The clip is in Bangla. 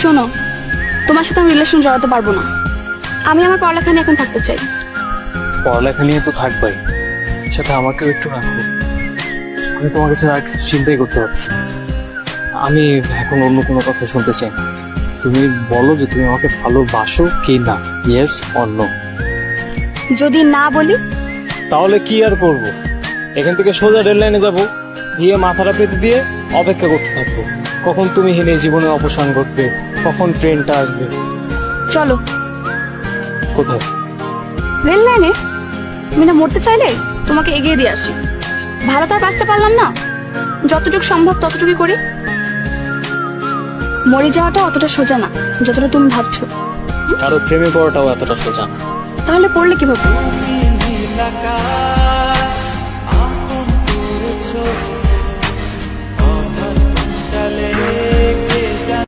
শোনো, তোমার সাথে আমি রিলেশন জড়াতে পারবো না। আমি আমার পড়ালেখা নিয়ে এখন থাকতে চাই। পড়ালেখা নিয়ে তো থাকবাই, সাথে আমাকেও একটু রাখো। আমি তোমার কাছে আর কিছু চিন্তাই করতে পারছি না। আমি এখন অন্য কোনো কথা শুনতে চাই না। তুমি বলো যে তুমি আমাকে ভালোবাসো কি না, ইয়েস অর নো। যদি না বলি? তাহলে কি আর করবো, এখান থেকে সোজা রেল লাইনে যাবো, গিয়ে মাথাটা পেতে দিয়ে অপেক্ষা করতে থাকবো কখন তুমি হেনে জীবনে অবসান ঘটবে, কখন ট্রেনটা আসবে। চলো। কোথায়? রেল লাইনে। তুমি না মরতে চাইলে তোমাকে এগিয়ে দিয়ে আসি। ভালো তো আর বাঁচতে পারলাম না, যতটুকু সম্ভব ততটুকুই করি। মরে যাওয়াটা অতটা সোজা না যতটা তুমি ভাবছো। কারো প্রেমে পড়াটাও এতটা সোজা না। তাহলে পড়লে কিভাবে?